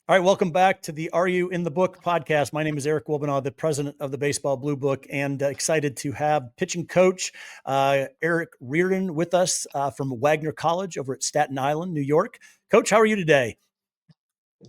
All right, welcome back to the Are You in the Book podcast. My name is Eric Wilbenaw, the president of the Baseball Bluebook, and excited to have pitching coach Eric Reardon with us from Wagner College over at Staten Island, New York. Coach, how are you today?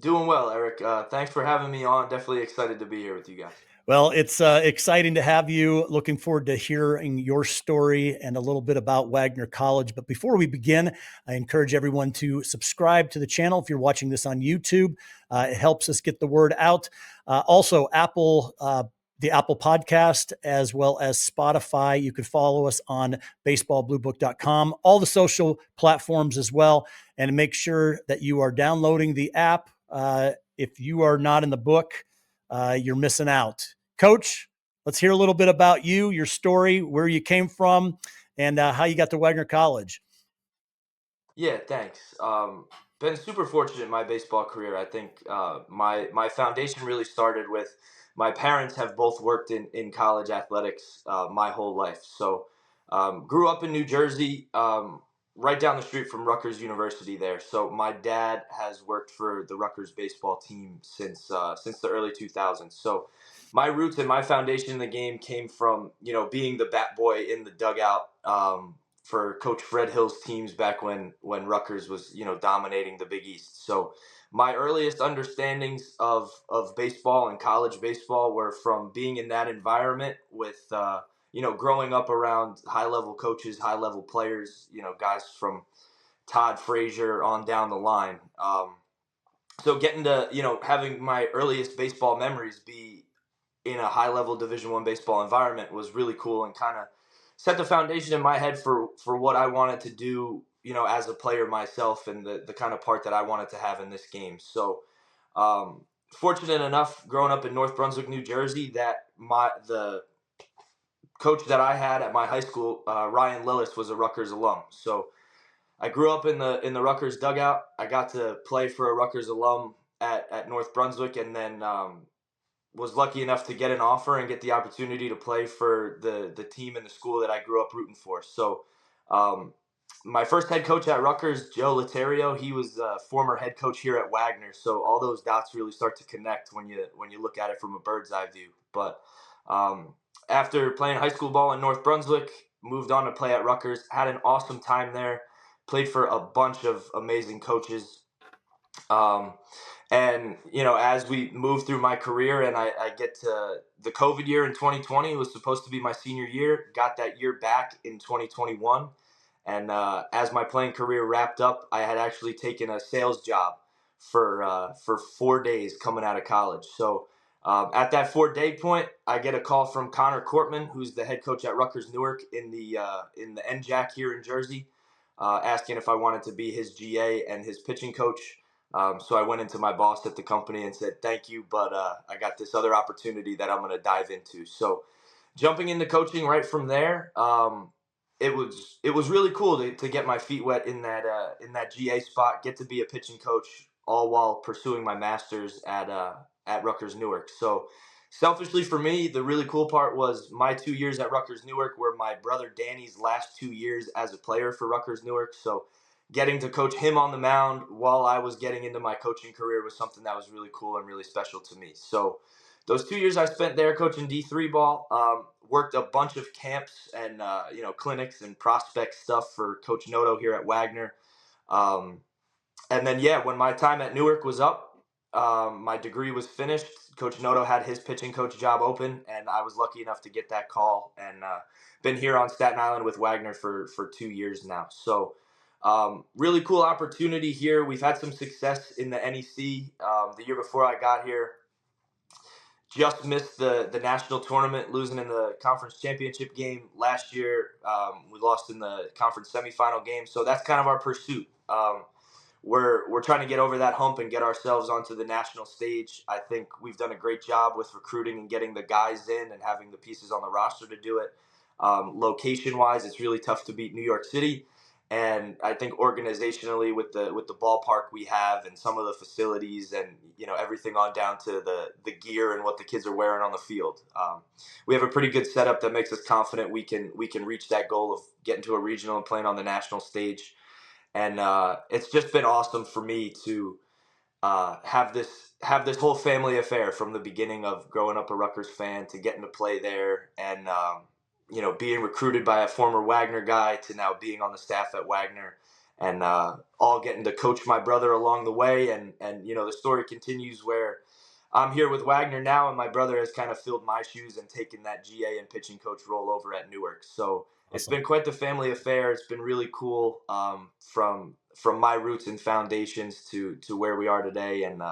Doing well, Eric. Thanks for having me on. Definitely excited to be here with you guys. Well, it's exciting to have you. Looking forward to hearing your story and a little bit about Wagner College. But before we begin, I encourage everyone to subscribe to the channel if you're watching this on YouTube. It helps us get the word out. Also, the Apple Podcast, as well as Spotify. You can follow us on baseballbluebook.com, all the social platforms as well. And make sure that you are downloading the app. If you are not in the book, you're missing out. Coach, let's hear a little bit about you, your story, where you came from, and how you got to Wagner College. Yeah, thanks. Been super fortunate in my baseball career. I think my foundation really started with my parents have both worked in college athletics my whole life. So grew up in New Jersey, right down the street from Rutgers University there. So my dad has worked for the Rutgers baseball team since the early 2000s. So my roots and my foundation in the game came from being the bat boy in the dugout. For Coach Fred Hill's teams back when Rutgers was dominating the Big East. So my earliest understandings of baseball and college baseball were from being in that environment with growing up around high level coaches, high level players, guys from Todd Frazier on down the line. So getting to having my earliest baseball memories be in a high level Division I baseball environment was really cool and kind of set the foundation in my head for what I wanted to do, as a player myself and the kind of part that I wanted to have in this game. So, fortunate enough, growing up in North Brunswick, New Jersey, that the coach that I had at my high school, Ryan Lillis, was a Rutgers alum. So I grew up in the Rutgers dugout. I got to play for a Rutgers alum at North Brunswick, and then was lucky enough to get an offer and get the opportunity to play for the team and the school that I grew up rooting for. So, my first head coach at Rutgers, Joe Laterio, he was a former head coach here at Wagner. So all those dots really start to connect when you look at it from a bird's eye view. But um, after playing high school ball in North Brunswick, moved on to play at Rutgers. Had an awesome time there. Played for a bunch of amazing coaches. Um, and as we move through my career, and I get to the COVID year in 2020 was supposed to be my senior year. Got that year back in 2021, and as my playing career wrapped up, I had actually taken a sales job for 4 days coming out of college. So. At that 4 day point, I get a call from Connor Cortman, who's the head coach at Rutgers Newark in the NJAC here in Jersey, asking if I wanted to be his GA and his pitching coach. So I went into my boss at the company and said, thank you, but I got this other opportunity that I'm going to dive into. So jumping into coaching right from there, it was really cool to get my feet wet in that GA spot, get to be a pitching coach, all while pursuing my master's at Rutgers Newark. So selfishly for me, the really cool part was my 2 years at Rutgers Newark were my brother Danny's last 2 years as a player for Rutgers Newark. So getting to coach him on the mound while I was getting into my coaching career was something that was really cool and really special to me. So those 2 years I spent there coaching D3 ball, worked a bunch of camps and clinics and prospect stuff for Coach Noto here at Wagner. Um, and then when my time at Newark was up, my degree was finished. Coach Noto had his pitching coach job open, and I was lucky enough to get that call and been here on Staten Island with Wagner for 2 years now. So really cool opportunity here. We've had some success in the NEC. The year before I got here, just missed the national tournament, losing in the conference championship game last year. We lost in the conference semifinal game. So that's kind of our pursuit. We're trying to get over that hump and get ourselves onto the national stage. I think we've done a great job with recruiting and getting the guys in and having the pieces on the roster to do it. Location-wise, it's really tough to beat New York City. And I think organizationally with the ballpark we have and some of the facilities and everything on down to the gear and what the kids are wearing on the field, we have a pretty good setup that makes us confident we can reach that goal of getting to a regional and playing on the national stage. And it's just been awesome for me to have this whole family affair from the beginning of growing up a Rutgers fan to getting to play there, and being recruited by a former Wagner guy to now being on the staff at Wagner, and all getting to coach my brother along the way, and the story continues where I'm here with Wagner now, and my brother has kind of filled my shoes and taken that GA and pitching coach role over at Newark. So it's Awesome. been quite the family affair. It's been really cool, from my roots and foundations to where we are today, and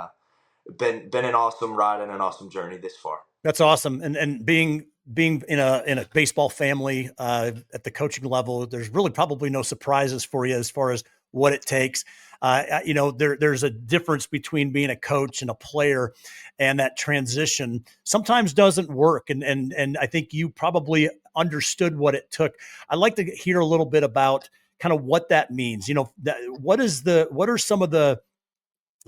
been an awesome ride and an awesome journey this far. That's awesome. And being in a baseball family at the coaching level, there's really probably no surprises for you as far as what it takes. There's a difference between being a coach and a player, and that transition sometimes doesn't work. And I think you probably understood what it took. I'd like to hear a little bit about kind of what that means. What are some of the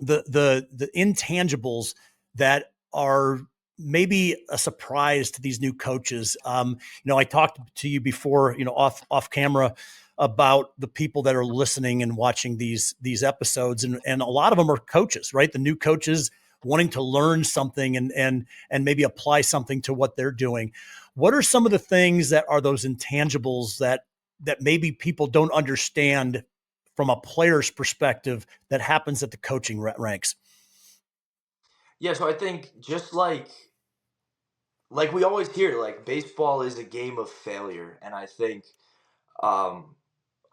intangibles that are maybe a surprise to these new coaches. I talked to you before, off camera, about the people that are listening and watching these episodes, and a lot of them are coaches, right? The new coaches wanting to learn something and maybe apply something to what they're doing. What are some of the things that are those intangibles that maybe people don't understand from a player's perspective that happens at the coaching ranks? Yeah, so I think just like we always hear, like baseball is a game of failure, and I think um,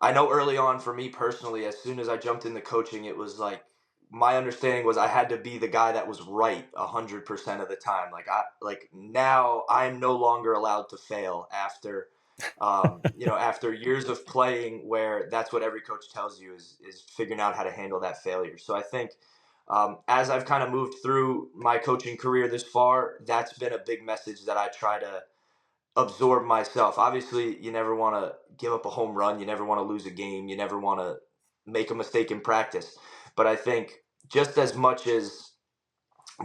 I know early on for me personally, as soon as I jumped into coaching, it was like my understanding was I had to be the guy that was right 100% of the time. Like now I'm no longer allowed to fail after after years of playing, where that's what every coach tells you is figuring out how to handle that failure. So I think as I've kind of moved through my coaching career this far, that's been a big message that I try to absorb myself. Obviously, you never want to give up a home run. You never want to lose a game. You never want to make a mistake in practice. But I think just as much as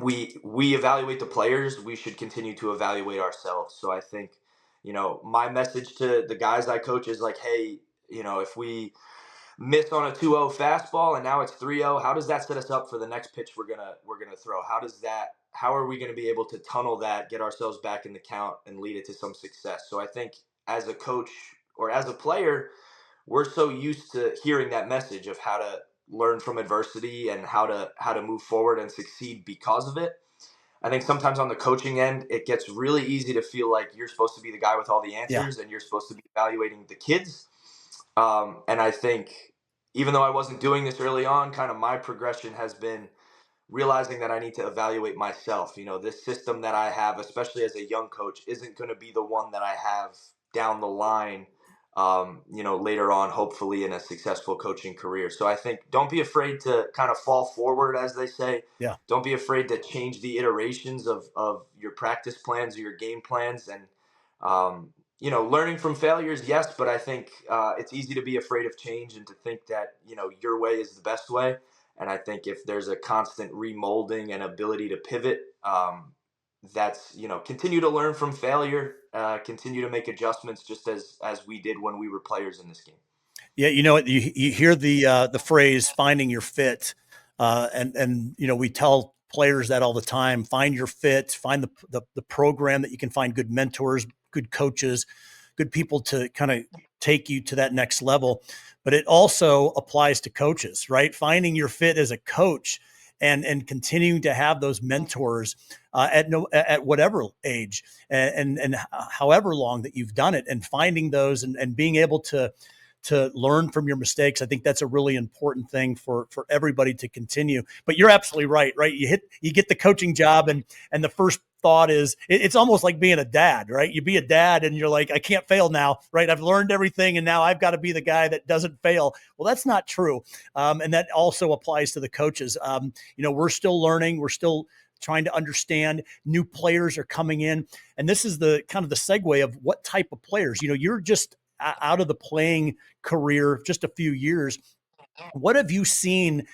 we evaluate the players, we should continue to evaluate ourselves. So I think, my message to the guys I coach is like, hey, if we miss on a 2-0 fastball and now it's 3-0, how does that set us up for the next pitch we're gonna throw? How are we going to be able to tunnel that, get ourselves back in the count, and lead it to some success? So I think as a coach or as a player, we're so used to hearing that message of how to learn from adversity and how to move forward and succeed because of it. I think sometimes on the coaching end, it gets really easy to feel like you're supposed to be the guy with all the Yeah. answers and you're supposed to be evaluating the kids. And I think even though I wasn't doing this early on, kind of my progression has been realizing that I need to evaluate myself. This system that I have, especially as a young coach, isn't going to be the one that I have down the line, later on, hopefully in a successful coaching career. So I think don't be afraid to kind of fall forward, as they say. Yeah. Don't be afraid to change the iterations of your practice plans or your game plans. And, learning from failures, yes, but I think it's easy to be afraid of change and to think that, your way is the best way. And I think if there's a constant remolding and ability to pivot, that's continue to learn from failure, continue to make adjustments, just as we did when we were players in this game. Yeah, you hear the phrase "finding your fit," and we tell players that all the time: find your fit, find the program that you can find good mentors, good coaches, good people to kind of take you to that next level. But it also applies to coaches, right? Finding your fit as a coach and continuing to have those mentors at whatever age and however long that you've done it, and finding those and being able to learn from your mistakes. I think that's a really important thing for everybody to continue. But you're absolutely right, right? You get the coaching job, and the first thought is it's almost like being a dad, right? You be a dad and you're like, I can't fail now, right? I've learned everything and now I've got to be the guy that doesn't fail. Well, that's not true. And that also applies to the coaches. We're still learning. We're still trying to understand. New players are coming in, and this is the kind of the segue of what type of players. You're just out of the playing career just a few years. What have you seen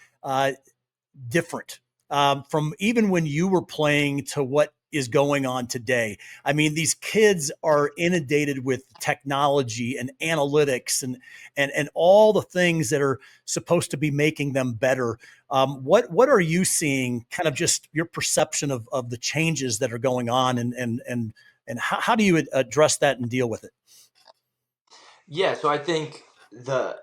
different from even when you were playing to what is going on today. I mean, these kids are inundated with technology and analytics and all the things that are supposed to be making them better. What are you seeing? Kind of just your perception of the changes that are going on, and how do you address that and deal with it? Yeah, so I think the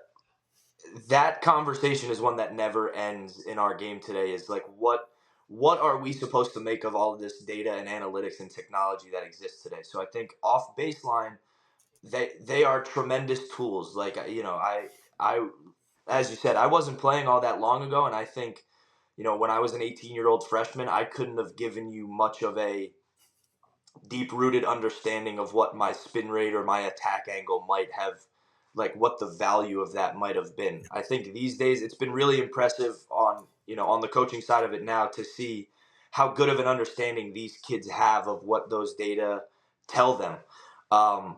that conversation is one that never ends in our game today. Is like what are we supposed to make of all of this data and analytics and technology that exists today? So I think off baseline, they are tremendous tools. Like I as you said, I wasn't playing all that long ago, and I think when I was an 18-year-old freshman, I couldn't have given you much of a deep rooted understanding of what my spin rate or my attack angle might have, like what the value of that might have been. I think these days it's been really impressive on the coaching side of it now to see how good of an understanding these kids have of what those data tell them. um,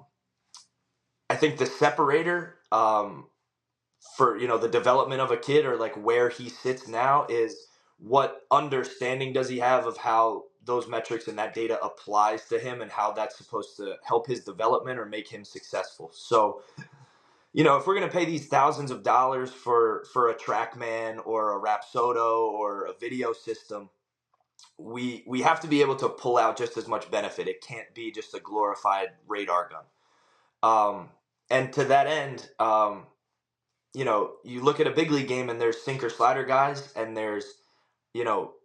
I think the separator, for the development of a kid, or like where he sits now, is what understanding does he have of how those metrics and that data applies to him, and how that's supposed to help his development or make him successful. So if we're going to pay these thousands of dollars for a TrackMan or a Rapsodo or a video system, we have to be able to pull out just as much benefit. It can't be just a glorified radar gun. And to that end, you look at a big league game and there's sinker slider guys, and there's,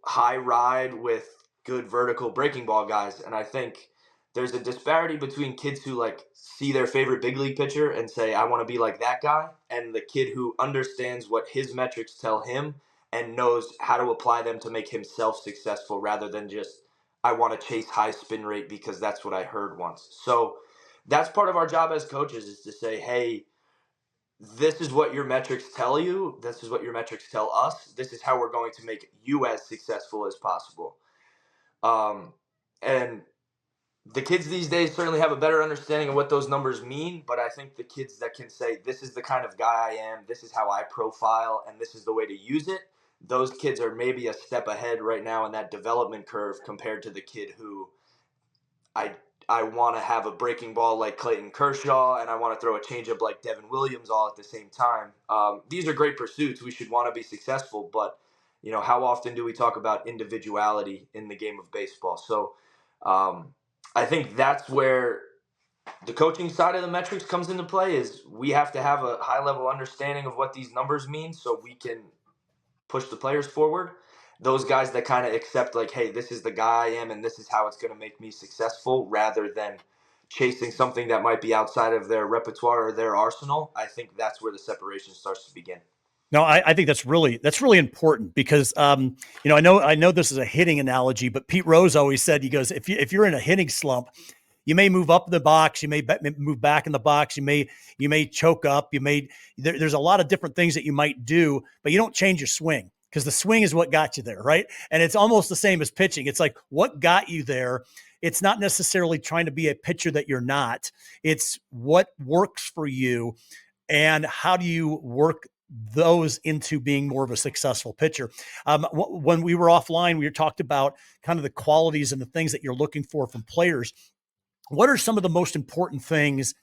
high ride with good vertical breaking ball guys. And I think there's a disparity between kids who like see their favorite big league pitcher and say, I want to be like that guy, and the kid who understands what his metrics tell him and knows how to apply them to make himself successful, rather than just, I want to chase high spin rate because that's what I heard once. So that's part of our job as coaches, is to say, hey, this is what your metrics tell you. This is what your metrics tell us. This is how we're going to make you as successful as possible. And the kids these days certainly have a better understanding of what those numbers mean. But I think the kids that can say, this is the kind of guy I am, this is how I profile, and this is the way to use it, those kids are maybe a step ahead right now in that development curve compared to the kid who, I I want to have a breaking ball like Clayton Kershaw, and I want to throw a changeup like Devin Williams all at the same time. These are great pursuits. We should want to be successful, but how often do we talk about individuality in the game of baseball? So I think that's where the coaching side of the metrics comes into play. Is we have to have a high level understanding of what these numbers mean so we can push the players forward. Those guys that kind of accept, like, hey, this is the guy I am and this is how it's going to make me successful, rather than chasing something that might be outside of their repertoire or their arsenal. I think that's where the separation starts to begin. No, I think that's really important because I know this is a hitting analogy, but Pete Rose always said, he goes, if you're in a hitting slump, you may move up the box, you may move back in the box, you may choke up, there's a lot of different things that you might do, but you don't change your swing, because the swing is what got you there, right? And it's almost the same as pitching. It's like, what got you there? It's not necessarily trying to be a pitcher that you're not. It's what works for you, and how do you work those into being more of a successful pitcher. When we were offline, we talked about kind of the qualities and the things that you're looking for from players. What are some of the most important things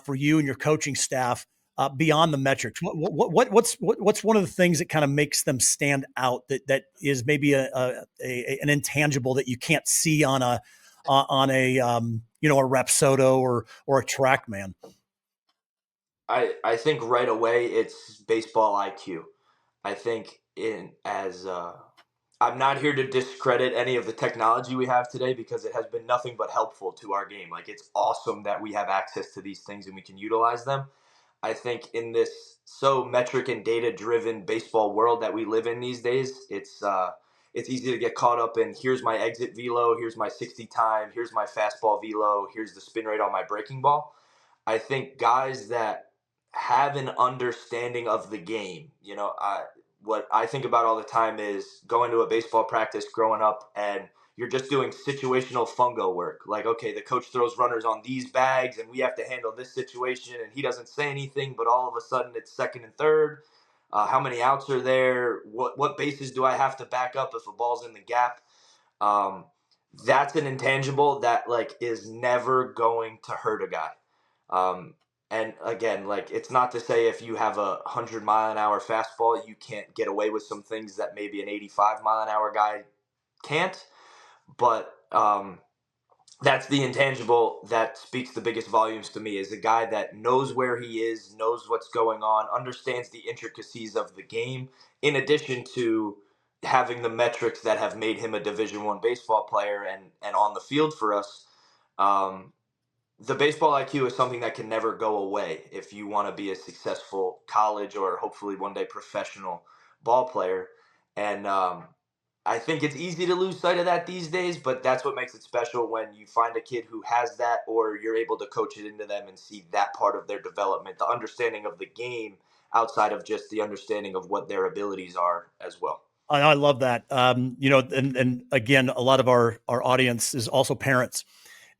for you and your coaching staff beyond the metrics? What's one of the things that kind of makes them stand out, that is maybe an intangible that you can't see on a Rapsodo or a TrackMan? I think right away it's baseball IQ. I think I'm not here to discredit any of the technology we have today, because it has been nothing but helpful to our game. Like, it's awesome that we have access to these things and we can utilize them. I think in this so metric and data driven baseball world that we live in these days, it's easy to get caught up in, here's my exit velo, here's my 60 time, here's my fastball velo, here's the spin rate on my breaking ball. I think guys that have an understanding of the game, what I think about all the time is going to a baseball practice growing up, and you're just doing situational fungo work. Like, okay, the coach throws runners on these bags and we have to handle this situation, and he doesn't say anything, but all of a sudden it's second and third. How many outs are there? What bases do I have to back up if a ball's in the gap? Um, that's an intangible that like is never going to hurt a guy. Um, and again, like it's not to say if you have a 100-mile-an-hour fastball, you can't get away with some things that maybe an 85-mile-an-hour guy can't. But that's the intangible that speaks the biggest volumes to me, is a guy that knows where he is, knows what's going on, understands the intricacies of the game, in addition to having the metrics that have made him a Division I baseball player and on the field for us. Um, the baseball IQ is something that can never go away if you want to be a successful college or hopefully one day professional ball player. And I think it's easy to lose sight of that these days, but that's what makes it special when you find a kid who has that, or you're able to coach it into them and see that part of their development, the understanding of the game outside of just the understanding of what their abilities are as well. I love that. And again, a lot of our audience is also parents,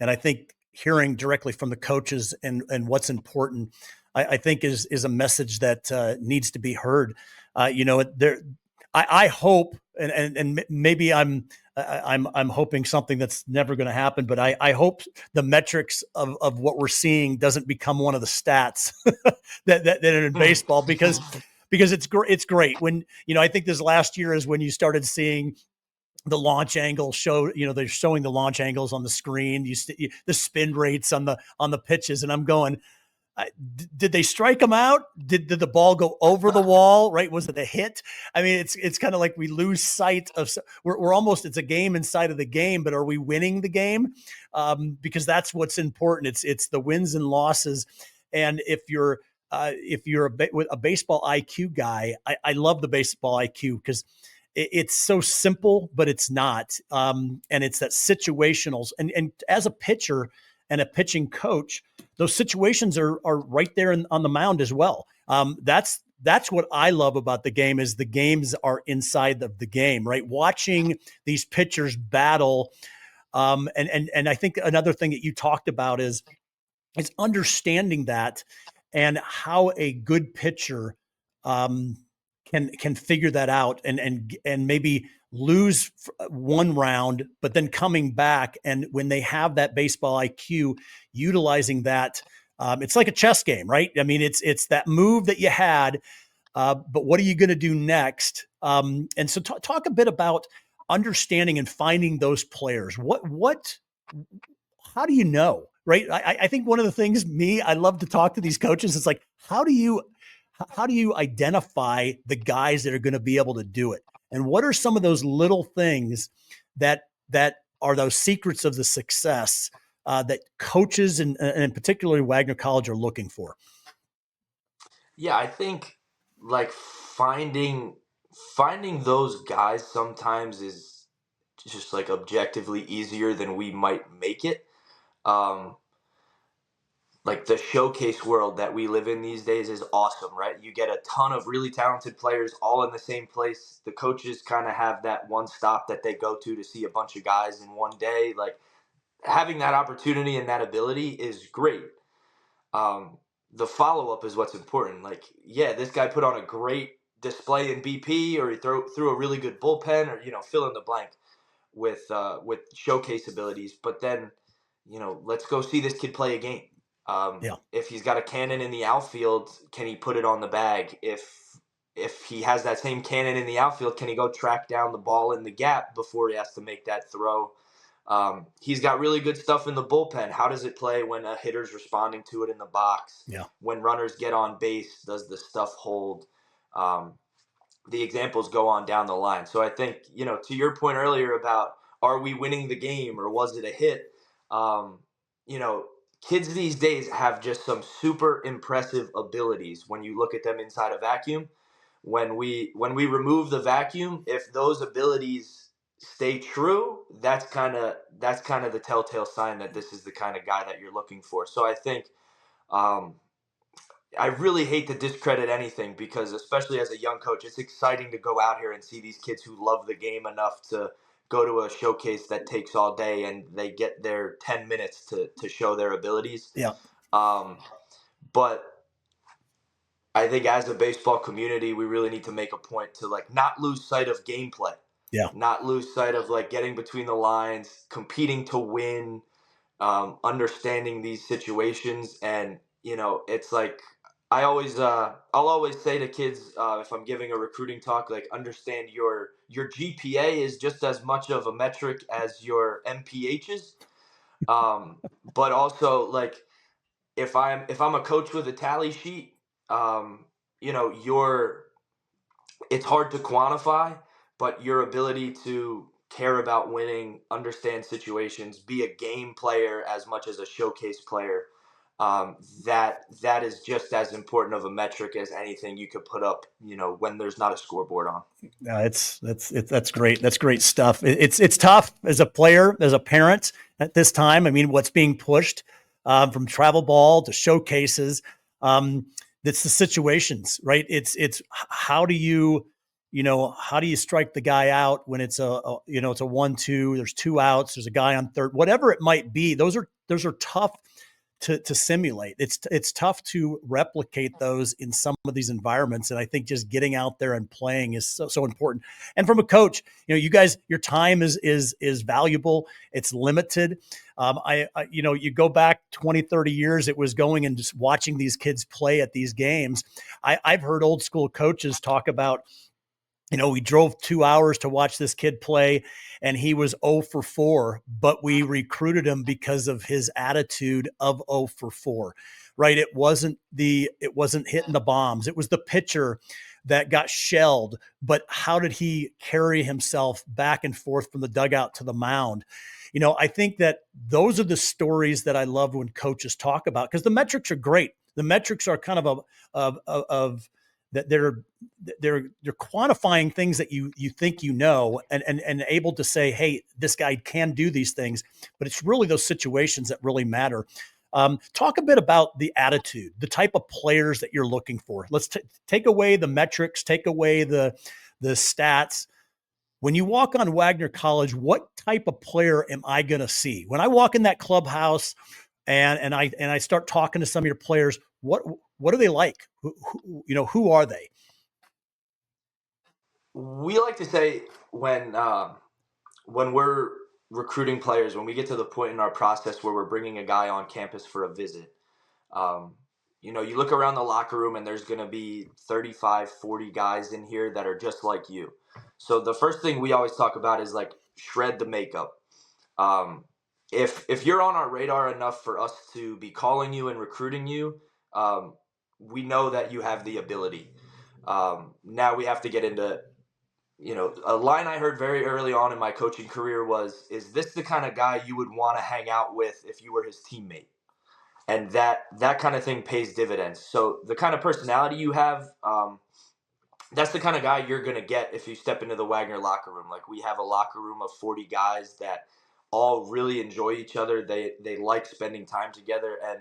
and I think hearing directly from the coaches and what's important, I think is a message that needs to be heard. There, I hope, and maybe I'm hoping something that's never going to happen, but I hope the metrics of what we're seeing doesn't become one of the stats that are in baseball, because it's great when, I think this last year is when you started seeing the launch angle show, they're showing the launch angles on the screen, the spin rates on the pitches, and I'm going, did they strike him out? Did the ball go over the wall? Right? Was it a hit? I mean, it's kind of like we lose sight of. We're almost, it's a game inside of the game, but are we winning the game? Because that's what's important. It's the wins and losses, and if you're a baseball IQ guy, I love the baseball IQ because it's so simple, but it's not. And it's that situationals. And as a pitcher and a pitching coach, those situations are right there on the mound as well. That's what I love about the game, is the games are inside of the game, right? Watching these pitchers battle. And I think another thing that you talked about is understanding that, and how a good pitcher um, can figure that out, and maybe lose one round, but then coming back, and when they have that baseball IQ, utilizing that. It's like a chess game, right? I mean, it's that move that you had, but what are you going to do next? And so, talk a bit about understanding and finding those players. How do you know, right? I think one of the things, I love to talk to these coaches. It's like, how do you identify the guys that are going to be able to do it? And what are some of those little things that are those secrets of the success that coaches and particularly Wagner College are looking for? Yeah, I think like finding those guys sometimes is just like objectively easier than we might make it. Um, like the showcase world that we live in these days is awesome, right? You get a ton of really talented players all in the same place. The coaches kind of have that one stop that they go to see a bunch of guys in one day. Like having that opportunity and that ability is great. Um, the follow up is what's important. Like, yeah, this guy put on a great display in BP, or he threw a really good bullpen, or fill in the blank with showcase abilities. But then, let's go see this kid play a game. Yeah, If he's got a cannon in the outfield, can he put it on the bag? If he has that same cannon in the outfield, can he go track down the ball in the gap before he has to make that throw? He's got really good stuff in the bullpen. How does it play when a hitter's responding to it in the box? yeah, When runners get on base, does the stuff hold? Um, the examples go on down the line. So I think, to your point earlier about are we winning the game or was it a hit? Um, you know, Kids these days have just some super impressive abilities when you look at them inside a vacuum. When we remove the vacuum, if those abilities stay true, that's kind of the telltale sign that this is the kind of guy that you're looking for. So I think um, I really hate to discredit anything, because especially as a young coach, it's exciting to go out here and see these kids who love the game enough to go to a showcase that takes all day and they get their 10 minutes to show their abilities. yeah. Um, but I think as a baseball community, we really need to make a point to like not lose sight of gameplay. Yeah. not lose sight of like getting between the lines, competing to win, understanding these situations. And it's like I'll always say to kids, if I'm giving a recruiting talk, like, understand your GPA is just as much of a metric as your MPHs. But also, like, if I'm a coach with a tally sheet, um, your it's hard to quantify, but your ability to care about winning, understand situations, be a game player as much as a showcase player, that is just as important of a metric as anything you could put up, when there's not a scoreboard on. That's great. That's great stuff. It's tough as a player, as a parent at this time. I mean, what's being pushed from travel ball to showcases. Um, it's the situations, right? It's how do you, how do you strike the guy out when it's it's a 1-2. There's two outs. There's a guy on third. Whatever it might be. Those are tough to simulate. It's tough to replicate those in some of these environments, and I think just getting out there and playing is so important. And from a coach, you guys, your time is valuable. It's limited. You go back 20, 30 years, it was going and just watching these kids play at these games. I've heard old school coaches talk about, we drove 2 hours to watch this kid play and he was 0 for 4, but we recruited him because of his attitude of 0 for 4, right? It wasn't hitting the bombs. It was the pitcher that got shelled, but how did he carry himself back and forth from the dugout to the mound? I think that those are the stories that I love when coaches talk about, because the metrics are great. The metrics are kind of that they're quantifying things that you think, and able to say, hey, this guy can do these things, but it's really those situations that really matter. Talk a bit about the attitude, the type of players that you're looking for. Let's take away the metrics, take away the stats. When you walk on Wagner College, what type of player am I going to see when I walk in that clubhouse and I start talking to some of your players? What are they like? Who are they? We like to say, when we're recruiting players, when we get to the point in our process where we're bringing a guy on campus for a visit, um, you look around the locker room and there's going to be 35, 40 guys in here that are just like you. So the first thing we always talk about is, like, shred the makeup. Um, if you're on our radar enough for us to be calling you and recruiting you, we know that you have the ability. Now we have to get into, a line I heard very early on in my coaching career was, "Is this the kind of guy you would want to hang out with if you were his teammate?" And that kind of thing pays dividends. So the kind of personality you have, that's the kind of guy you're gonna get if you step into the Wagner locker room. Like, we have a locker room of 40 guys that all really enjoy each other. They like spending time together, and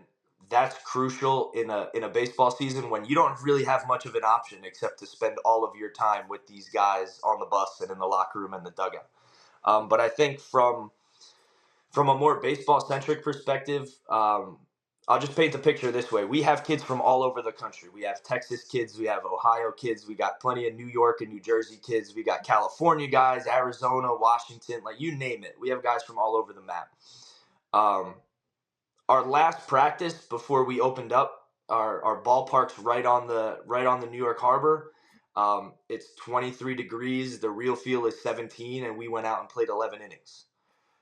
that's crucial in a baseball season when you don't really have much of an option except to spend all of your time with these guys on the bus and in the locker room and the dugout. But I think from a more baseball centric perspective, I'll just paint the picture this way. We have kids from all over the country. We have Texas kids, we have Ohio kids, we got plenty of New York and New Jersey kids, we got California guys, Arizona, Washington, like, you name it. We have guys from all over the map. Um, our last practice before we opened up our ballpark's right on the New York Harbor. It's 23 degrees. The real feel is 17, and we went out and played 11 innings.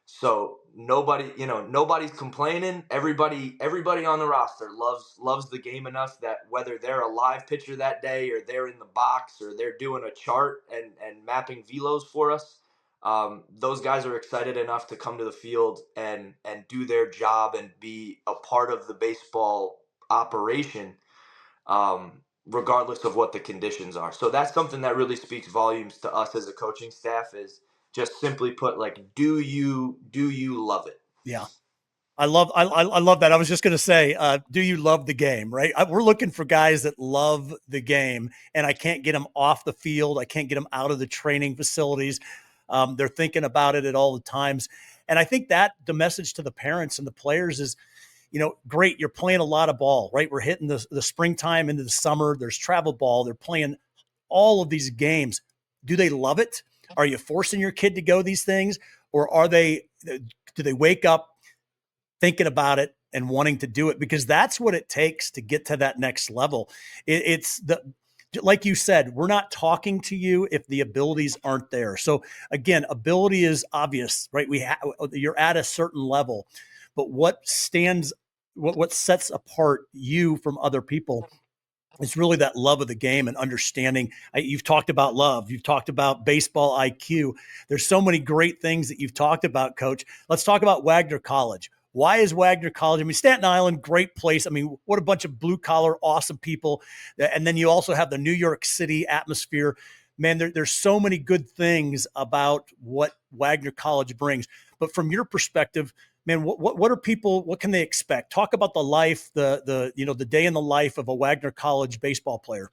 So nobody's complaining. Everybody on the roster loves the game enough that whether they're a live pitcher that day or they're in the box or they're doing a chart and mapping velos for us, those guys are excited enough to come to the field and do their job and be a part of the baseball operation, regardless of what the conditions are. So that's something that really speaks volumes to us as a coaching staff, is just simply put, like, do you love it? Yeah. I love that. I was just going to say, do you love the game? Right? We're looking for guys that love the game, and I can't get them off the field. I can't get them out of the training facilities. They're thinking about it at all the times, and I think that the message to the parents and the players is, great. You're playing a lot of ball, right? We're hitting the springtime into the summer. There's travel ball. They're playing all of these games. Do they love it? Are you forcing your kid to go these things, or do they wake up thinking about it and wanting to do it? Because that's what it takes to get to that next level. It's like you said, we're not talking to you if the abilities aren't there. So again, ability is obvious, right? You're at a certain level, but what sets apart you from other people, it's really that love of the game and understanding. You've talked about love. You've talked about baseball IQ. There's so many great things that you've talked about, Coach. Let's talk about Wagner College. Why is Wagner College? I mean, Staten Island, great place. I mean, what a bunch of blue collar, awesome people. And then you also have the New York City atmosphere. Man, there's so many good things about what Wagner College brings. But from your perspective, man, what are people? What can they expect? Talk about the life, the day in the life of a Wagner College baseball player.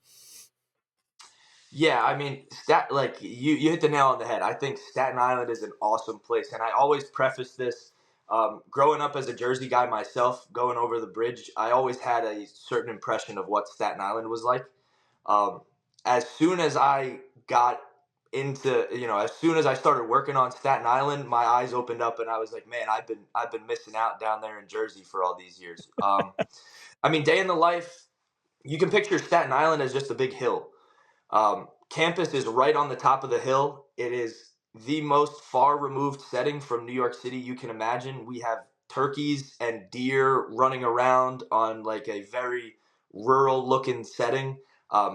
Yeah, I mean, like you hit the nail on the head. I think Staten Island is an awesome place, and I always preface this. Growing up as a Jersey guy myself, going over the bridge, I always had a certain impression of what Staten Island was like. Um, as soon as I got as soon as I started working on Staten Island, my eyes opened up, and I was like, man, I've been missing out down there in Jersey for all these years. I mean, day in the life, you can picture Staten Island as just a big hill. Campus is right on the top of the hill. It is the most far removed setting from New York City you can imagine. We have turkeys and deer running around on like a very rural looking setting,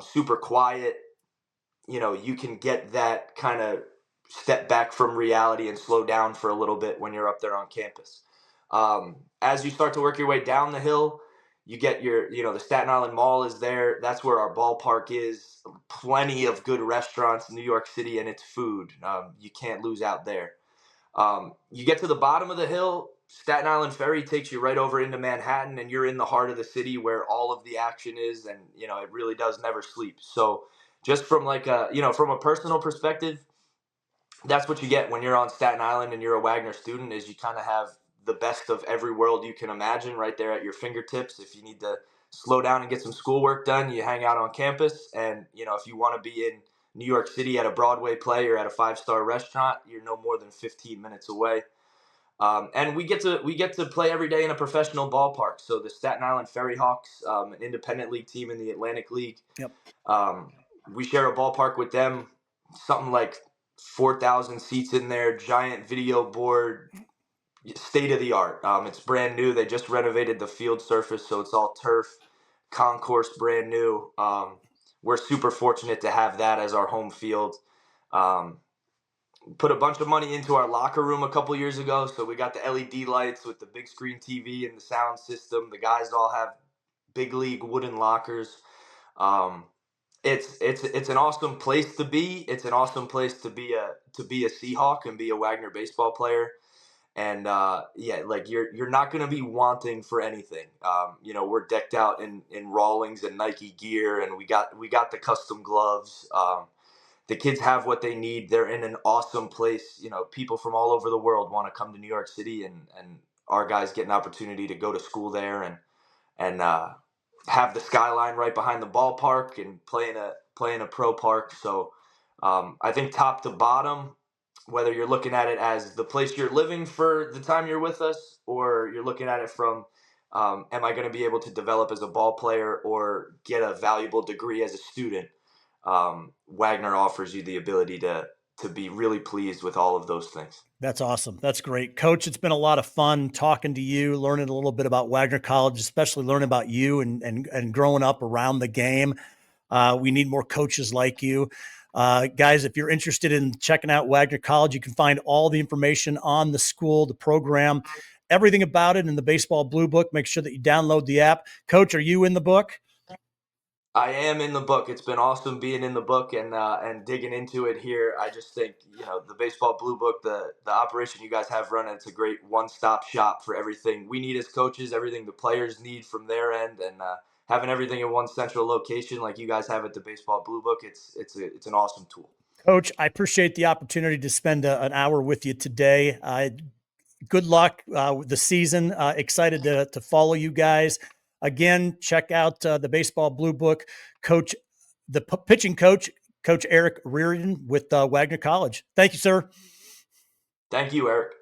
super quiet. You can get that kind of step back from reality and slow down for a little bit when you're up there on campus. As you start to work your way down the hill, you get the Staten Island Mall is there. That's where our ballpark is. Plenty of good restaurants in New York City, and it's food. You can't lose out there. You get to the bottom of the hill, Staten Island Ferry takes you right over into Manhattan, and you're in the heart of the city where all of the action is, and it really does never sleep. So, just from from a personal perspective, that's what you get when you're on Staten Island and you're a Wagner student. Is you kind of have the best of every world you can imagine right there at your fingertips. If you need to slow down and get some schoolwork done, you hang out on campus, and if you want to be in New York City at a Broadway play or at a five-star restaurant, you're no more than 15 minutes away. And we get to play every day in a professional ballpark. So the Staten Island Ferry Hawks, an independent league team in the Atlantic League, Yep. we share a ballpark with them, something like 4,000 seats in there, giant video board, state of the art. It's brand new. They just renovated the field surface, so it's all turf, concourse, brand new. We're super fortunate to have that as our home field. Um, Put a bunch of money into our locker room a couple years ago, so we got the LED lights with the big screen TV and the sound system. The guys all have big league wooden lockers. Um, it's an awesome place to be. It's an awesome place to be a Seahawk and be a Wagner baseball player. And yeah, like you're not going to be wanting for anything. We're decked out in Rawlings and Nike gear, and we got the custom gloves. The kids have what they need. They're in an awesome place. People from all over the world want to come to New York City, and our guys get an opportunity to go to school there and have the skyline right behind the ballpark and play in a pro park. So I think top to bottom, whether you're looking at it as the place you're living for the time you're with us, or you're looking at it from am I going to be able to develop as a ball player or get a valuable degree as a student, Wagner offers you the ability to be really pleased with all of those things. That's awesome. That's great. Coach, it's been a lot of fun talking to you, learning a little bit about Wagner College, especially learning about you and growing up around the game. We need more coaches like you. Guys, if you're interested in checking out Wagner College, you can find all the information on the school, the program, everything about it in the Baseball Blue Book. Make sure that you download the app. Coach, are you in the book? I am in the book. It's been awesome being in the book and digging into it here. I just think the Baseball Blue Book, the operation you guys have running, it's a great one-stop shop for everything we need as coaches, everything the players need from their end, and having everything in one central location like you guys have at the Baseball Blue Book. It's an awesome tool. Coach, I appreciate the opportunity to spend an hour with you today. Good luck with the season. Excited to follow you guys. Again, check out the Baseball Blue Book. Coach, the pitching coach, Coach Eric Reardon with Wagner College. Thank you, sir. Thank you, Eric.